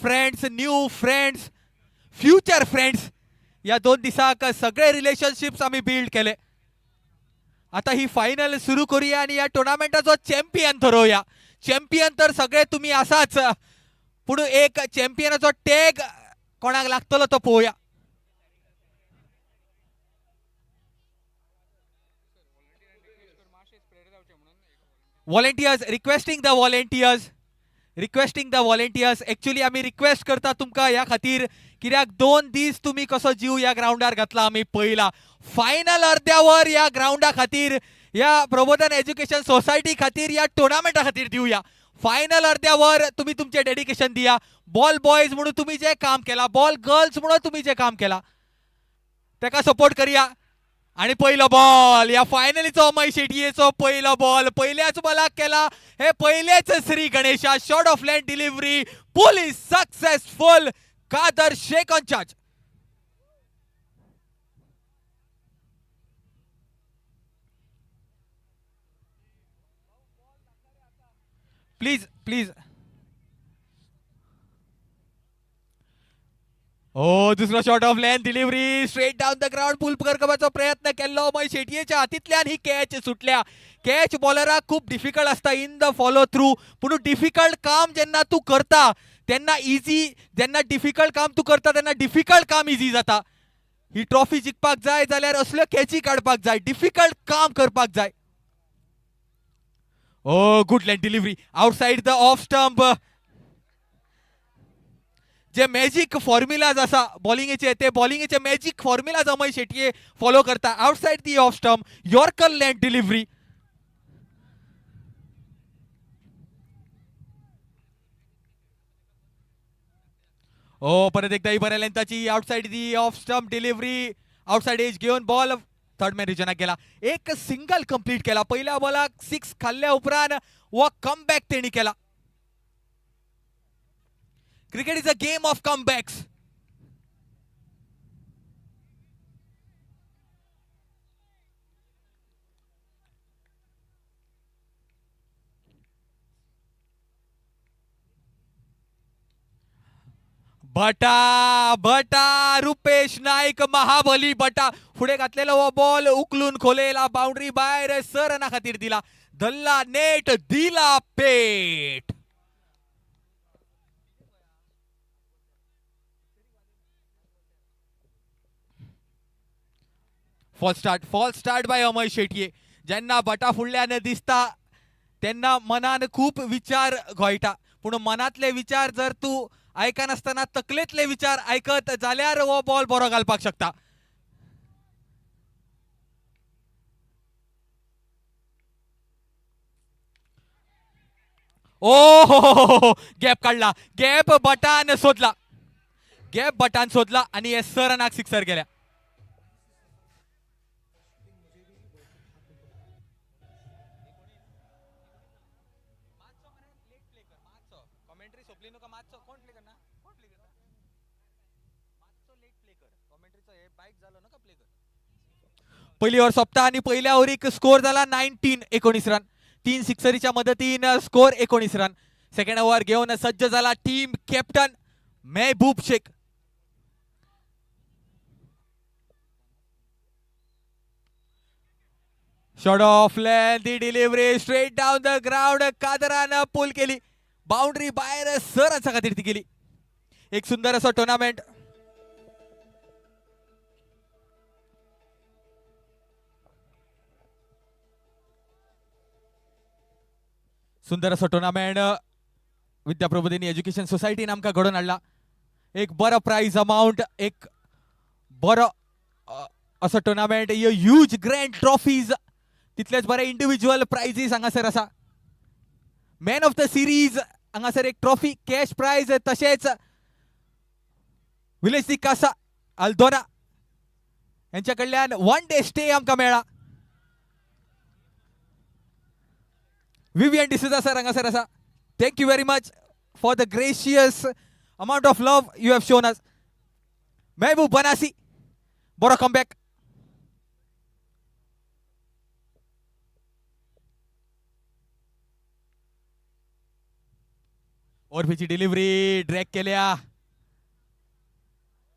Friends, new friends, future friends या 2 दिसाक सगळे रिलेशनशिप्स आम्ही बिल्ड केले. आता ही फायनल सुरू करूया आणि या टुर्नामेंटाचो चॅम्पियन ठरवूया. चॅम्पियन तर सगळे तुम्ही असाच, पण एक चॅम्पियनाचो टॅग कोणाक लागतलो तो पळोवया. Volunteers, requesting the volunteers. Actually आम्ही रिक्वेस्ट करता तुमकां ह्या खातीर, कित्याक 2 दीस तुम्ही कसो जीव या ग्राउंडार घातला आम्ही पळयला. फायनल अर्द्यावर या ग्राउंडा खातीर, या प्रबोधन एज्युकेशन सोसायटी खातीर, या टुर्नामेंटा खातीर दिवया. फायनल अर्द्यावर तुम्ही तुमचे डेडिकेशन दिया. बॉल बॉयज म्हणून तुम्ही जे काम केला, बॉल गर्ल्स म्हणून तुम्ही जे काम केला, ताका सपोर्ट करूया. आणि पहिलो बॉल या फायनलीचो अमय शेटयेचो पहिलो बॉल पहिल्याच बॉलाक केला. हे पहिलेच Shri Ganesha short of length delivery, pull is successful. Kadar Shaikh on charge. Please please. हो, दुसरो short of length delivery straight down the ground. Pull करपाचो प्रयत्न केल्लो अमय शेटयेच्या हातींतल्यान ही कॅच सुटल्या. कॅच बॉलराक खूप डिफिकल्ट असता इन द फॉलो थ्रू, पूण डिफिकल्ट काम जेन्ना तू करता तेन्ना इजी, जेन्ना डिफिकल्ट काम तू करता तेन्ना डिफिकल्ट काम इजी जाता. ही ट्रॉफी जिखपाक जाय जाल्यार असल्यो कॅची काडपाक जाय, डिफिकल्ट काम करपाक जाय. ओ good length delivery outside the off stump. जे मॅजिक फॉर्म्युलाज असा बॉलिंगेचे, ते बॉलिंगेचे magic formulas Amay Shetye follow करता. Outside the off stump, yorker length delivery. ओ परत एकदा ही बऱ्या लेंथाची outside the off stump delivery. Outside edge घेऊन बॉल थर्ड मॅन रिजनाक गेला. एक सिंगल कंप्लीट केला. पहिल्या बॉलाक 6 खाल्ल्या उपरांत वो कमबॅक तेणी केला. Cricket is a game of comebacks. बटा रुपेश नाईक महाबली बटा पुढे घातलेला वो बॉल उकलून खोलेला बाउंड्री बाहेर. सर रना खातीर दिला. धल्ला नेट, दिला पेट. Fall start by Amay Shetye. जेन्ना बटा फुडल्यान दिसता तेन्ना मनान खूप विचार घोयटा, पूण मनातले विचार जर तू आयकनासतना तकलेतले विचार आयकत जाल्यार हो बॉल बरो घालपाक शकता. ओ हो गॅप काढला. गॅप बटान सोदला. आणि हे सरनाक सिक्सर गेल्या. पहिली ओव्हर सोंपता आणि पहिल्या ओव्हरीक स्कोर झाला 19 रन. 3 सिक्सरीच्या मदतीन स्कोर 19 रन. सेकंड ओव्हर घेऊन सज्ज झाला team captain Mahboob Shaikh. Short of length delivery straight down the ground. कादरानं पुल केली. बाउंड्री बाहेर सरांच्या खातीर ती केली. एक सुंदर असं टुर्नामेंट. सुंदर असं टुर्नामेंट विद्याप्रबोधिनी एज्युकेशन सोसायटीन आमकां घडोवन हाडला. एक बरो प्राइज अमाउंट, एक बरो असो टुर्नामेंट, ह्यूज ग्रँड ट्रॉफीज, तितलेच बरे इंडिव्हिज्युअल प्राइजीस हांगासर आसा. मॅन ऑफ द सिरीज हांगासर एक ट्रॉफी, कॅश प्राइज, तशेंच विलेज दी कासा अल्दोना यांच्या कडल्यान 1 डे स्टे आमकां मेळ्ळा. विवियन डिसूजा सर हांगासर आसा. Thank you very much for the gracious amount of love you have shown us. Mehboob बनासी बरो कमबॅक. ओरफीची डिलिव्हरी ड्रॅग केल्या.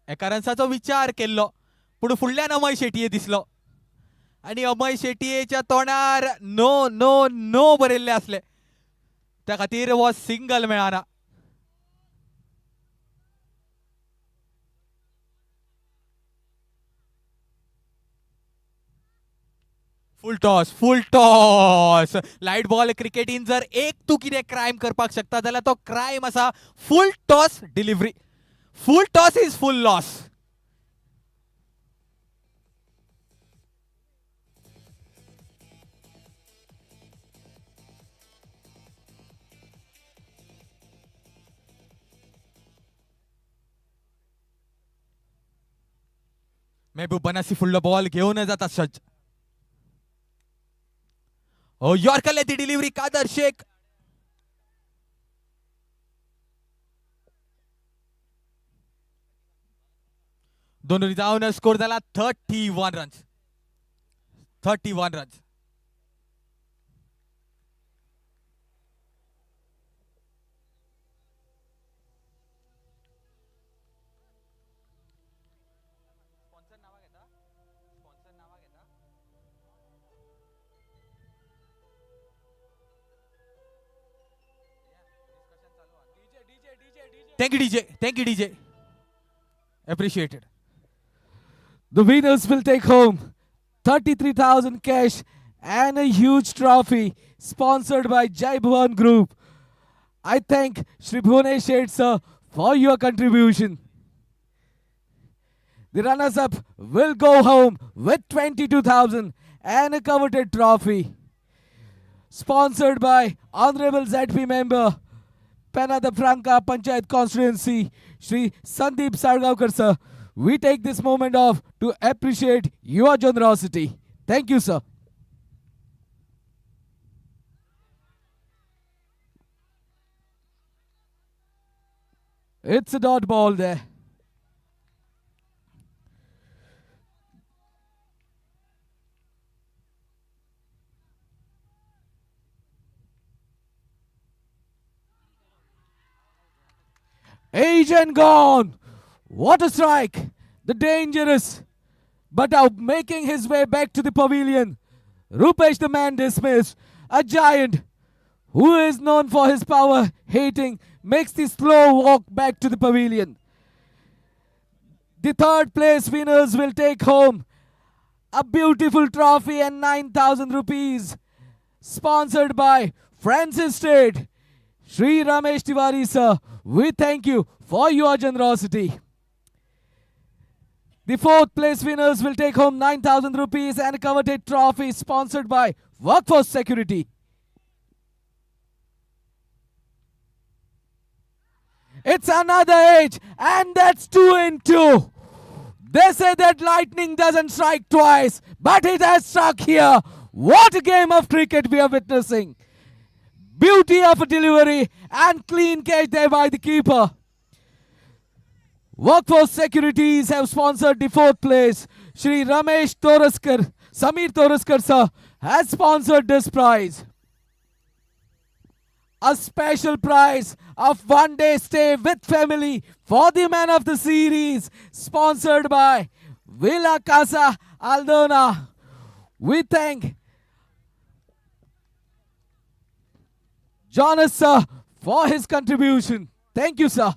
एका रन्साचो विचार केल्लो पूण फुडल्यान अमय शेटये दिसलो आणि अमय शेटयेच्या तोंडार नो नो नो बरयल्ले असले. त्या खातीर हो सिंगल मेळना. फुल टॉस लाईट बॉल क्रिकेटीन जर एक तू कितें क्रायम करपाक शकता जाल्यार तो क्रायम आसा full toss delivery. Full toss is full loss. Mehboob बनासी फुडलो बॉल घेऊन जाता सज्ज. हो यॉर्करले ती डिलिव्हरी कादर शेख. दोन जाऊन स्कोर झाला 31 runs. 31 runs. Thank you, DJ. Thank you, DJ. Appreciated. The winners will take home 33,000 cash and a huge trophy sponsored by Jai Bhuvan Group. I thank Shri Bhuvanesh Sheth sir for your contribution. The runners-up will go home with 22,000 and a coveted trophy. Sponsored by Honorable ZP member, Penada Franca Panchayat Constituency, Shri Sandeep Sargaonkar sir. We take this moment off to appreciate your generosity. Thank you, sir. It's a dot ball there. Age and gone. What a strike. The dangerous. But out making his way back to the pavilion. Rupesh the man dismissed. A giant who is known for his power hating makes the slow walk back to the pavilion. The third place winners will take home a beautiful trophy and 9,000 rupees. Sponsored by Francis State. Shri Ramesh Tiwari sir, we thank you for your generosity. The fourth place winners will take home 9,000 rupees and a coveted trophy sponsored by Workforce Security. It's another age and that's 2 in 2. They say that lightning doesn't strike twice, but it has struck here. What a game of cricket we are witnessing. Beauty of a delivery and clean catch there by the keeper. Workforce Securities have sponsored the fourth place. Shri Ramesh Toraskar, Samir Toraskar sir has sponsored this prize. A special prize of 1 day stay with family for the man of the series, sponsored by Villa Casa Aldona. We thank Jonas sir for his contribution. Thank you, sir.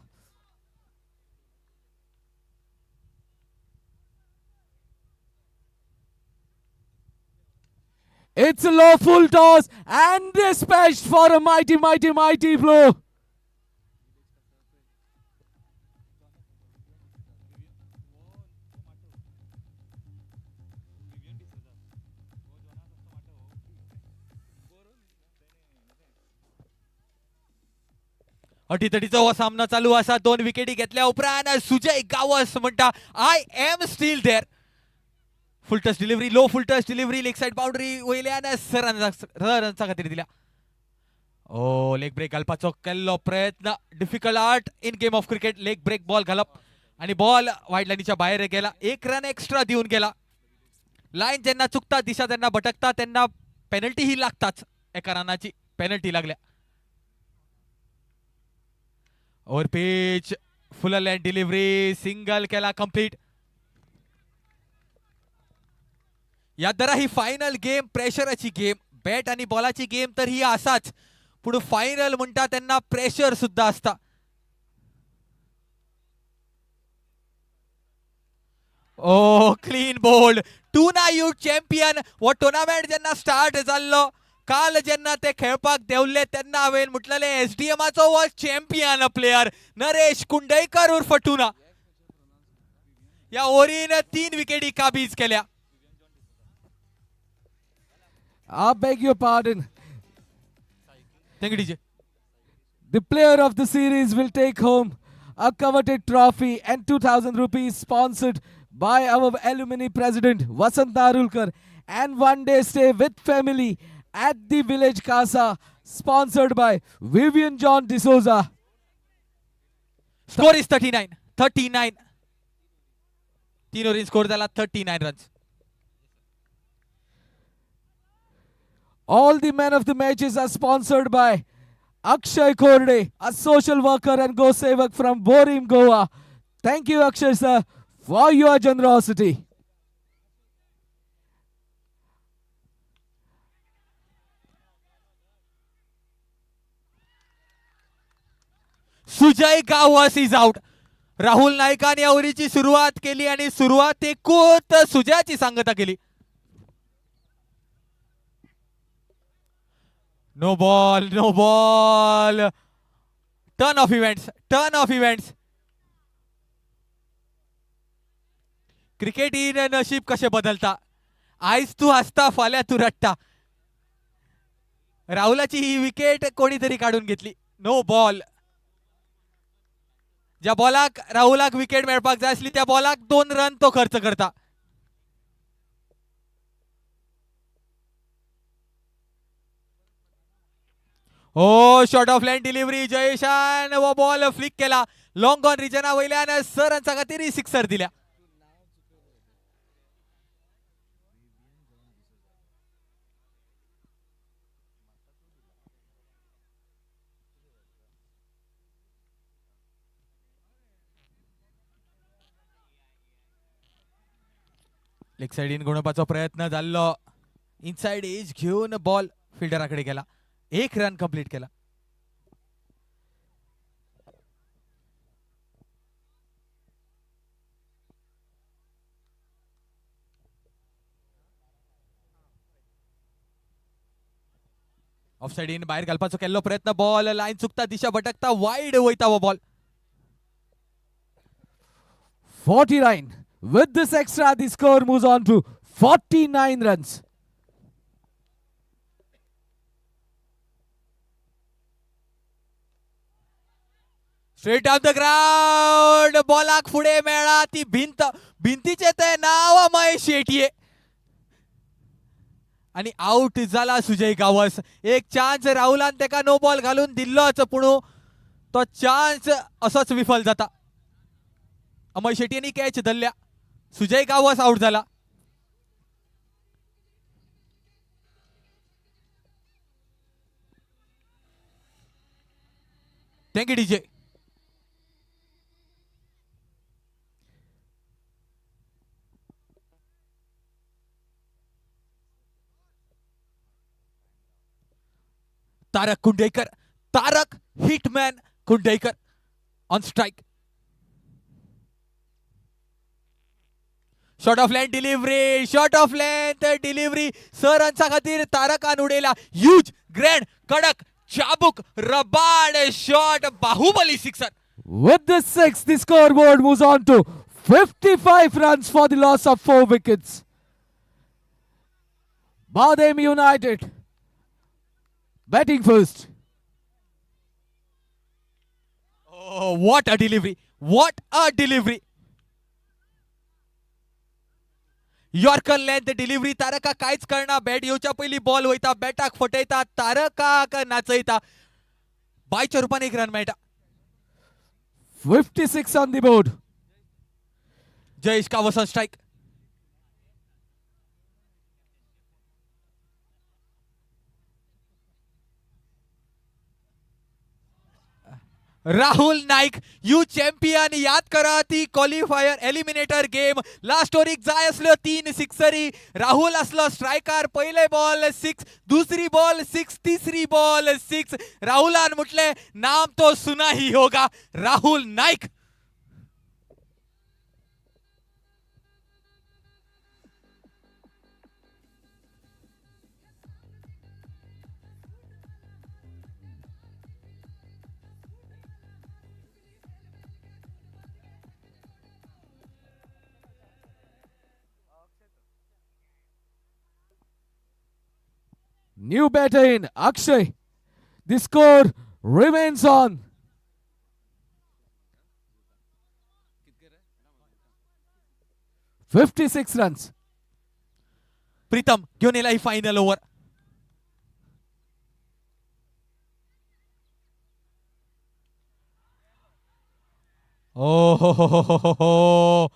It's a low full toss and dispatched for a mighty, mighty, mighty blow. अटीतटीचा हो सामना चालू असा. 2 विकेटी घेतल्या उपरांत सुजय गावस म्हणटा I am still there. Full touch delivery, low full touch delivery, leg side boundary वयल्यान रनचा खातीर दिल्या. ओ लेग ब्रेक घालपाचो केल्लो प्रयत्न. Difficult art in game of cricket. Leg break ball घालप आणि बॉल वाईड लाईनीच्या बाहेर गेला. 1 रन एक्स्ट्रा देऊन गेला. लाईन जेन्ना चुकता, दिशा जेन्ना भटकता तेन्ना पेनल्टी ही लागताच. एका रनाची पेनल्टी लागल्या. Over pitch full length delivery single केला कंप्लीट. यादरा ही फायनल गेम प्रेशराची गेम बॅट आणि बॉलाची गेम तर ही असाच पण फायनल म्हणटा त्यांना प्रेशर सुद्धा असता. ओ क्लीन बोल्ड टू ना यू चॅम्पियन. वो टुर्नामेंट जेन्ना स्टार्ट जाल्लो काल जेन्ना ते खेळपाक देवले तेन्ना हांवें म्हटलेले एसडीएमाचो वो चॅम्पियन प्लेयर नरेश कुंडयकर उर्फ टुना. या ओव्हरीन 3 विकेटी काबीज केल्या. I beg your pardon. Thank you DJ. The player of the series will take home a coveted trophy and 2000 rupees sponsored by our alumni president Vasant Narulkar and one day stay with family at the village casa sponsored by Vivian John D'Souza. Score is 39. 3 ovarian score झाला 39 runs. All the men of the matches are sponsored by Akshay Korde, a social worker and Go Sevak from Borim, Goa. Thank you, Akshay sir, for your generosity. Sujay Gawas is out. Rahul नाईकाने ओव्हरीची सुरुवात केली आणि सुरुवात एकूच सुजयाची सांगता केली. No ball no ball. Turn of events. Cricket इन नशीब कसे बदलता. आयज तू हसता फाल्या तू रडता. राहुलाची ही विकेट कोणीतरी काढून घेतली. No ball. ज्या बॉलाक राहुलाक विकेट मेळपाक जाय आसली त्या बॉलाक 2 रन तो खर्च करता. ओ शॉर्ट ऑफ लाईन डिलिव्हरी जयेशान वो बॉल फ्लिक केला लॉंग ऑन रिजना वयल्यान सरांचा खातीर सिक्सर दिल्या. लेग साइडीन गुणोवपाचो प्रयत्न जाल्लो. इनसाइड एज घेऊन बॉल फिल्डराकडे गेला. 1 रन कंप्लीट केला. ऑफ साइड इन बाहेर घालपाचो केल्लो प्रयत्न बॉल लाईन चुकता दिशा भटकता वाईड वयता वो ball. 49. With this extra, the score moves on to 49 runs. Straight of the ground बॉलाक फुडे मेळा ती भिंतीचे ते नाव महेश शेटये आणि आउट झाला सुजय गावस. एक चान्स राहुलान तेका नो बॉल घालून दिल्लोच पण तो चान्स असोच विफल जाता. अमय शेट्टींनी कॅच धरल्या. सुजय गावस आउट झाला. Thank you DJ. Tarak hitman Kundekar on strike. Short of length delivery सरांचा खातीर तारकान उडयला. ह्यूज ग्रँड कडक चाबूक रबाड shot Baahubali sixer. With the 6, the scoreboard moves on to 55 runs for the loss of 4 wickets. Badem United batting first. Oh, what a delivery. Yorker length delivery तारका कांयच करना. बॅट येवच्या पयलीं बॉल वयता बॅटाक फटयता तारकाक नाचयता. बायच्या रुपान 1 रन मेळटा. 56 on the board. Jayesh Gawas on strike. Rahul Naik you champion. याद करा ती क्वालिफायर एलिमिनेटर गेम लास्ट ओव्हरीक जाय असल्यो 3 सिक्सरी. राहुल असलो स्ट्रायकर. पयले बॉल 6, दुसरी बॉल 6, तिसरी बॉल 6. राहुलान म्हटले नाम तो सुना ही होगा, Rahul Naik. New batter in Akshay. The score remains on 56 runs. प्रीतम घेऊन येला ही फायनल ओव्हर. ओ हो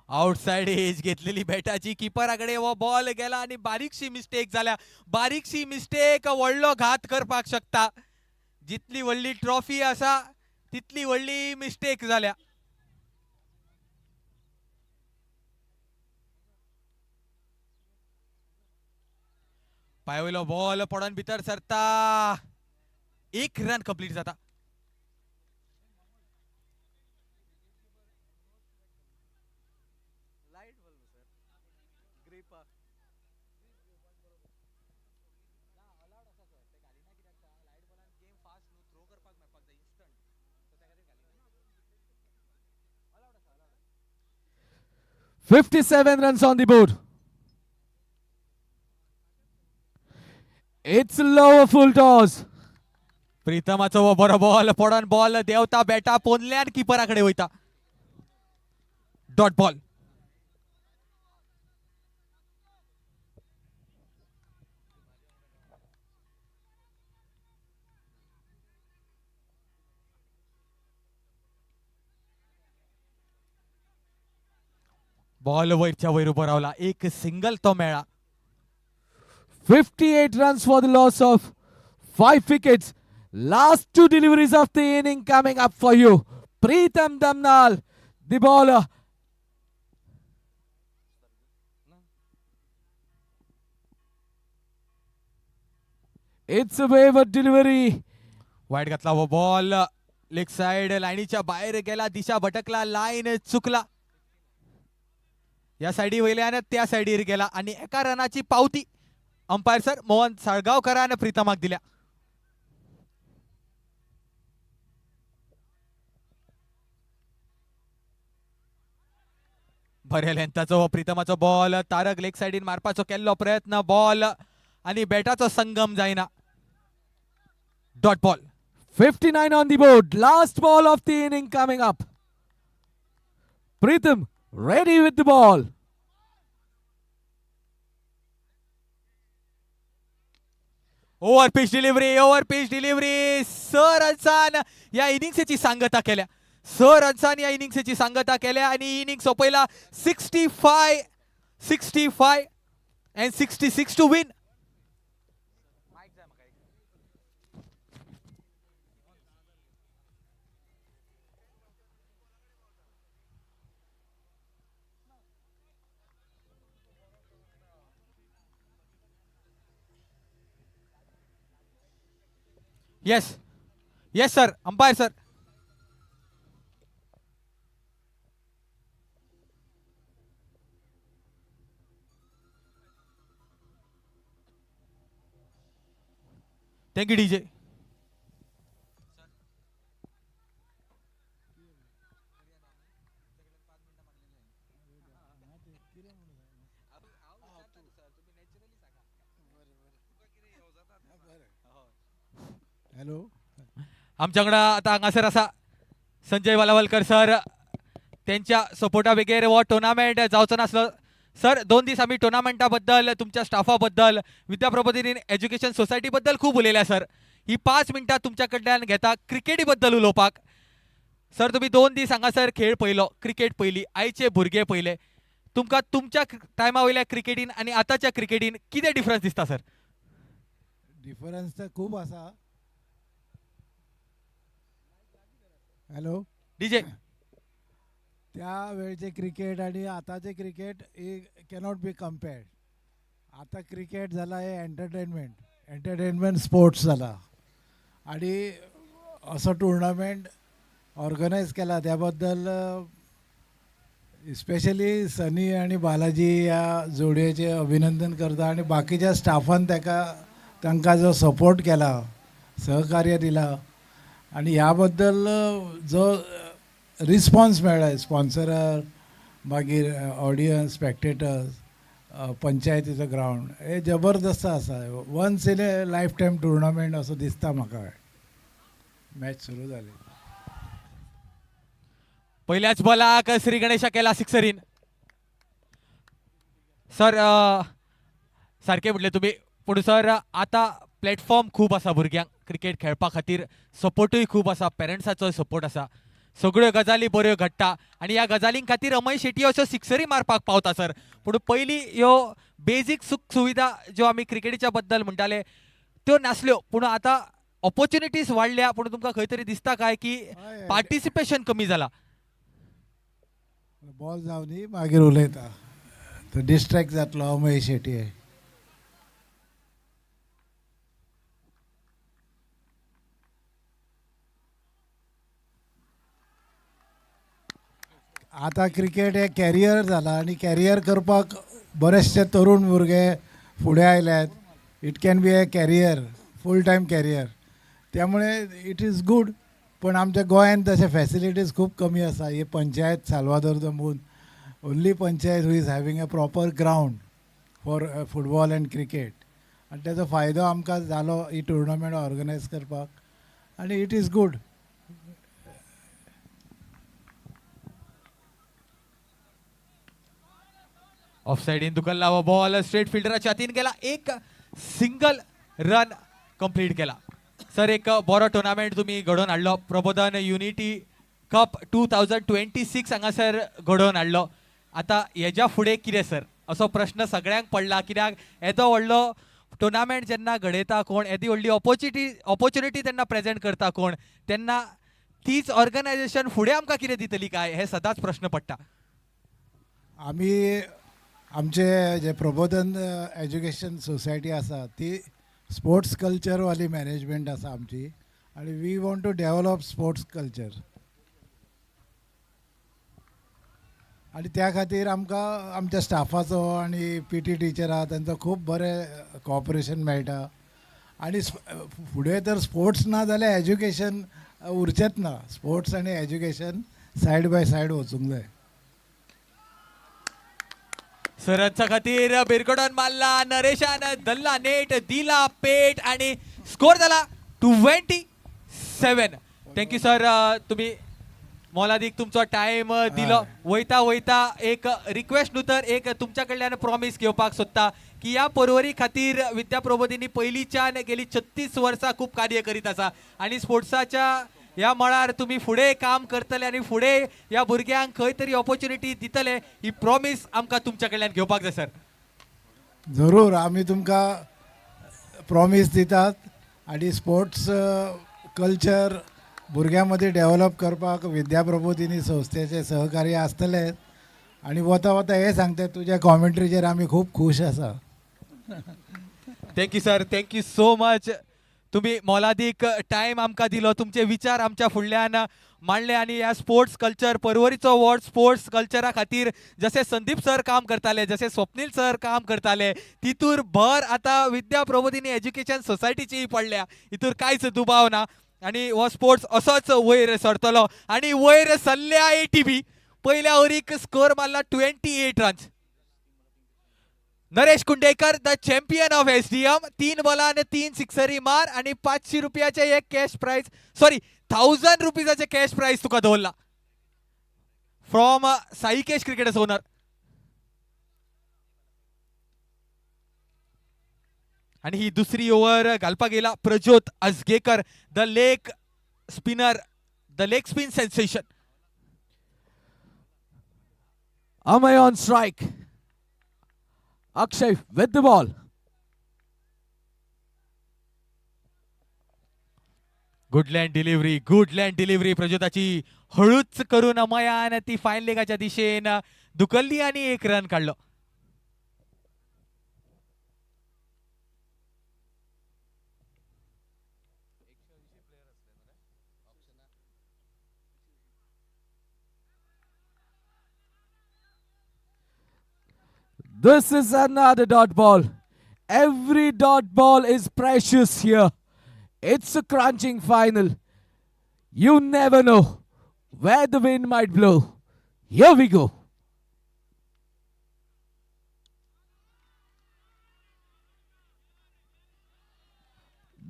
आउटसाइड एज घेतलेली बॅटाची. किपराकडे वो बॉल गेला आणि बारीकशी मिस्टेक झाल्या. बारीकशी मिस्टेक व्हडलो घात करपाक शकता. जितली व्हडली ट्रॉफी असा तितली व्हडली मिस्टेक झाल्या. पायवयलो बॉल पडून भितर सरता. 1 रन कंप्लीट जाता. — 57 runs on the board. It's lower full toss. प्रीतमाचो वो बरो बॉल पडून बॉल देवता बॅटा पोनल्यान किपराकडे वयता. Dot ball. बॉल वरच्या वयर उभो रावला. एक सिंगल तो मेळा. 58 runs for the loss of 5 wickets. Last 2 deliveries of the inning coming up for you. Preetham Damnal, the bowler. It's a wayward delivery. White घातला वो बॉल. लेग साइड लाईनीच्या बाहेर गेला. दिशा भटकला. Line चुकला. या साइडी वयल्यान त्या साइडीर गेला आणि एका रनाची पावती अंपायर सर मोहन साळगावकरान प्रीतमाक दिल्या. बरे लेंथाचो प्रीतमाचो बॉल. तारक लेग साइडीन मारपाचो केल्लो प्रयत्न. बॉल आणि बॅटाचो संगम जायना. Dot ball. 59 on the board. Last ball of the inning coming up. Preetham ready with the ball. Over pitch delivery. Over pitch delivery. 6 रन्सान या इनिंग्सची सांगता केल्या. 6 रन्सान या इनिंग्सची सांगता केल्या आणि inning सोपयला 65 and 66 to win. Yes. Yes, sir. Umpire, sir. Thank you, DJ. Hello. आमच्याकडं आता हांगासर आसा संजय वालावलकर सर. त्यांच्या सपोर्टा बेगेर हो टुर्नामेंट जावचो नासलो. सर 2 दीस आमी टुर्नामेंटा बद्दल तुमच्या स्टाफा बद्दल विद्याप्रबोधिनी एज्युकेशन सोसायटी बद्दल खूप उलयल्या सर. ही 5 मिनटां तुमच्या कडल्यान घेता क्रिकेटी बद्दल उलोवपाक. सर तुम्ही 2 दीस हांगासर खेळ पळयलो. क्रिकेट पयली. आयचे भुरगे पयले. तुमकां तुमच्या टायमा वयल्या क्रिकेटीन आनी आतांच्या क्रिकेटीन कितें डिफरन्स दिसता सर? डिफरन्स तर खूप असा. हॅलो. डीजे त्या वेळचे क्रिकेट आणि आताचे क्रिकेट हे कॅनॉट बी कम्पेअर्ड. आता क्रिकेट झाला हे एंटरटेनमेंट स्पोर्ट्स झाला आणि असं टुर्नामेंट ऑर्गनाईज केला त्याबद्दल स्पेशली सनी आणि बालाजी या जोडयेचे अभिनंदन करता आणि बाकीच्या स्टाफान तांकां जो सपोर्ट केला, सहकार्य दिला आणि ह्याबद्दल जो रिस्पॉन्स मेळ्ळा स्पॉन्सर मागीर ऑडियन्स स्पॅक्टेटर्स पंचायतीचो ग्राउंड हे जबरदस्त आसा. Once in A life time tournament असो दिसता म्हाका. मॅच सुरू जाली. पहिल्याच बॉलाक श्री गणेशा केला सिक्सरीन. सर सारखे म्हटले तुम्ही, पूण सर आता प्लॅटफॉर्म खूप आसा भुरग्यांक क्रिकेट खेळपा खातीर, सपोर्टूय खूप आसा, पेरंट्साचो सपोर्ट आसा, सगळ्यो गजाली बऱ्यो घडटा आणि ह्या गजालीं खातीर अमय शेट्टी अश्यो सिक्सरी मारपाक पावता सर. पूण पयलीं ह्यो बेजीक सुख सुविधा ज्यो आमी क्रिकेटीच्या बद्दल म्हणटाले त्यो नासल्यो, पूण आतां ऑपॉर्च्युनिटीज वाडल्या. पूण तुमकां खंय तरी दिसता काय की पार्टिसिपेशन कमी जाला? बॉल जावनी मागीर उलयता तो डिस्ट्रॅक्ट जातलो अमय शेट्टी. आता क्रिकेट हे कॅरियर जाला आणि कॅरियर करपाक बरेचशे तरुण भुरगे फुडें आयल्यात. It can be a career, full time career. त्यामुळे इट इज गुड. पण आमच्या गोंयांत तशे फॅसिलिटीज खूप कमी आसा. ही पंचायत साल्वादोर दंबून only panchayat who is having a proper ground for football and cricket. आणि त्याचो फायदो आमकां जालो ही टुर्नामेंट ऑर्गनायज करपाक आणि इट इज गुड. ऑफ साइडीन धुकल्ला व बॉल स्ट्रेट फिल्डराच्या हातीन गेला. एक सिंगल रन कंप्लीट केला. सर एक बरो टुर्नामेंट तुम्ही घडोवन हाडलो. प्रबोधन युनिटी कप 2026 हांगासर घडोवन हाडलो. आता हेज्या फुडें कितें सर असो प्रश्न सगळ्यांक पडला, कित्याक येदो व्हडलो टुर्नामेंट जेन्ना घडयता कोण, येदी व्हडली ऑपॉर्च्युनिटी तेन्ना प्रेजेंट करता कोण, तेन्ना तीच ऑर्गनायझेशन फुडें आमकां कितें दितली काय, हे सदांच प्रश्न पडटा. आमी आमचे जे प्रबोधन एज्युकेशन सोसायटी आसा ती स्पोर्ट्स कल्चरवाली मॅनेजमेंट आसा आमची आणि we want to develop sports culture. आणि त्या खातीर आमकां आमच्या स्टाफाचो आणि पीटी टिचरां तांचो खूब बरें कॉपरेशन मेळटा. आणि फुडें तर स्पोर्ट्स ना जाल्यार एज्युकेशन उरचेंच ना. स्पोर्ट्स आनी एज्युकेशन सायड बाय सायड वचूंक जाय. सरच्या खातीर बिरकडोन मारला, नरेशान धरला नेट, दिला पेट आणि स्कोर झाला 27. थँक्यू सर, तुम्ही मोलादीक तुमचो टाइम दिलो. वयता एक रिक्वेस्ट न्हू तर एक तुमच्या कडल्यान प्रॉमिस घेवपाक सोदता की ह्या पर्वरी खातीर विद्या प्रबोधिनी पयलींच्यान गेली 36 वर्सां खूब कार्य करीत आसा आणि स्पोर्ट्साच्या ह्या मळार तुम्ही फुडें काम करतले आणि फुडें ह्या भुरग्यांक खंय तरी ऑपॉर्च्युनिटी दितले, ही प्रॉमिस आमकां तुमच्या कडल्यान घेवपाक जाय सर. जरूर आमी तुमकां प्रॉमिस दितात. आणि स्पोर्ट्स कल्चर भुरग्यां डेव्हलप करपाक विद्या प्रबोधिनी संस्थेचे सहकार्य आसतले. आणि वता हे सांगता तुझ्या कॉमेंट्रीचेर आमी खूब खूश आसा. Thank you sir, thank you so much. तुम्ही मोलादीक टाइम आमकां दिलो, तुमचे विचार आमच्या फुडल्यान मांडले आणि ह्या स्पोर्ट्स कल्चर पर्वरीचो वॉर्ड स्पोर्ट्स कल्चरा खातीर जसे संदीप सर काम करताले, जसे स्वप्नील सर काम करताले, तितूर भर आता विद्या प्रबोधिनी एज्युकेशन सोसायटीची पडल्या. हितूर कांयच दुबाव ना आणि हो स्पोर्ट्स असोच वयर सरतलो आणि वयर सरल्या ATP. पहिल्या ओव्हरीक स्कोर मारला 28 runs. Naresh Kundekar the champion of SDM. 3 बॉलान 3 सिक्सरी मार आणि 500 रुपयाचे एक कॅश प्राइज, सॉरी 1000 रुपीजाचे कॅश प्राइज तुका दवरला फ्रॉम साईकेश क्रिकेटर्स ओनर. आणि ही दुसरी ओव्हर घालपाक गेला Prajyot Ajgekar, the leg spinner, the leg spin sensation. Amay on strike. Akshay with the ball. Good length delivery प्रज्योताची हळूच करून अमयान ती फाईन लेगाच्या दिशेनं धुकलली आणि एक रन काढलं. This is another dot ball. Every dot ball is precious here. It's a crunching final. You never know where the wind might blow. Here we go.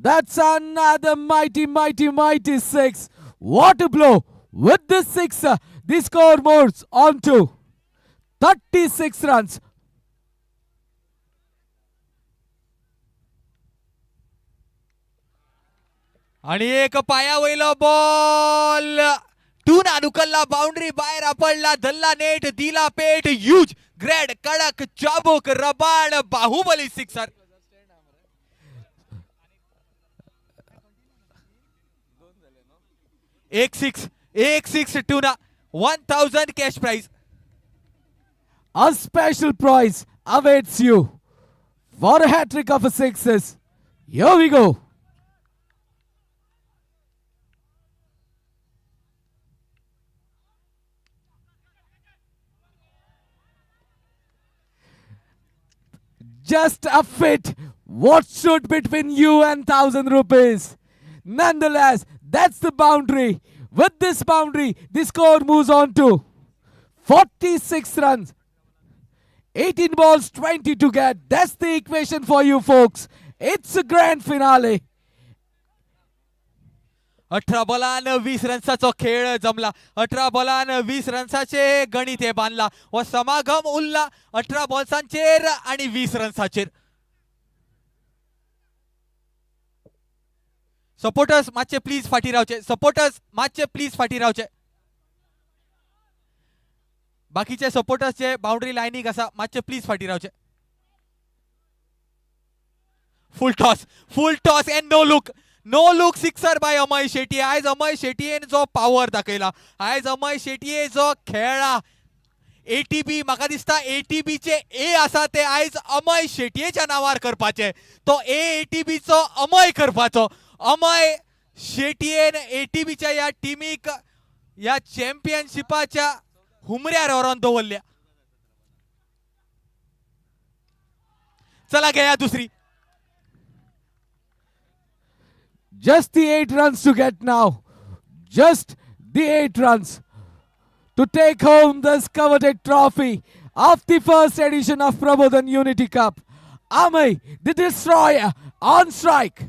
That's another mighty six. What a blow. With this sixer, the score moves on to 36 runs. आणि एक पायावरील ball twin अनुकलला boundary बाहेर आपडला धल्ला net दिला पेट huge grade कडक चाबूक रबाड Baahubali sixer. एक six टूना 1000 cash prize. A special prize awaits you for a hat-trick of sixes. Here we go. Just a fit. What stood between you and 1,000 rupees? Nonetheless, that's the boundary. With this boundary, the score moves on to 46 runs. 18 balls, 20 to get. That's the equation for you folks. It's a grand finale. 18 बॉलान 20 रन्साचो खेळ जमला. 18 बॉलान 20 रन्साचे गणित हे बांधला व समागम उरला 18 बॉल्सांचेर आणि 20 रन्साचेर. Supporters मातशे please फाटी रावचे. सपोर्टर्स मातशे प्लीज फाटी रावचे. बाकीचे सपोर्टर्सचे बाउंड्री लायनीक आसा मातशे प्लीज फाटी रावचे. Full toss and no look sixer by Amay Shetty. आयज अमय शेट्टीन जो पावर दाखयला, आयज अमय शेट्टीये जो खेळ्ळा एटीबी, म्हाका दिसता एटीबीचे ए आसा ते आयज अमय शेट्टीच्या नावार करपाचे. तो एटीबीचो अमय करपाचो. अमय शेट्टीन एटीबीच्या या टीमीक या चॅम्पियनशिपाच्या हुमऱ्यार व्हरोन दवरल्या. चला घेया दुसरी. Just the 8 runs to get now. Just the 8 runs to take home this coveted trophy of the first edition of Prabodhan Unity Cup. Amay, the destroyer, on strike.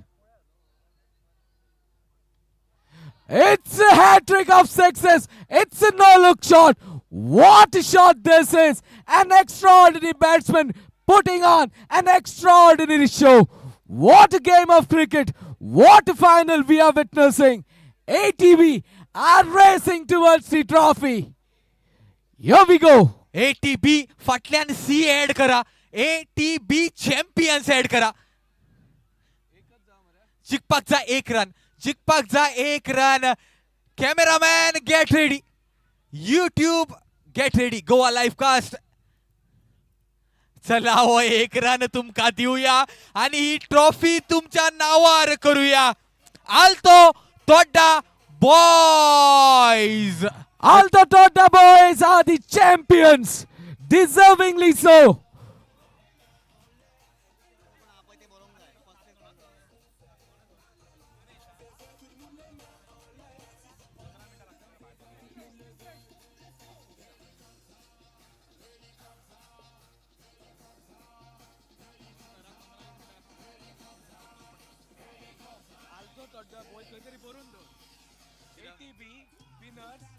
It's a hat-trick of sixes. It's a no-look shot. What a shot this is. An extraordinary batsman putting on an extraordinary show. What a game of cricket. What a final we are witnessing. ATB are racing towards the trophy. Here we go. ATB फाटल्यान सी add करा. ATB champions add करा. जिखपाक जा एक run. Cameraman get ready. YouTube get ready. Goa live cast. चला हो एक रन तुमका देऊया आणि ही ट्रॉफी तुमच्या नावार करूया. Alto Todda boys. Alto Todda boys are the champions. Deservingly so. ATB winners